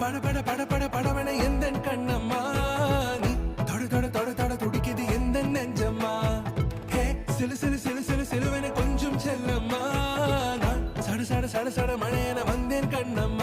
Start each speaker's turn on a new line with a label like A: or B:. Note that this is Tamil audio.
A: பட பட பட பட படவன எந்த கண்ணம்மா நீ தொட தொட தொட தொட துடிக்குது எந்த நெஞ்சம்மா ஹே சிலு சிலு சிலு சிலு சிலுவன கொஞ்சம் செல்லம்மா நான் சட சட சட சட மழையன வந்தேன் கண்ணம்மா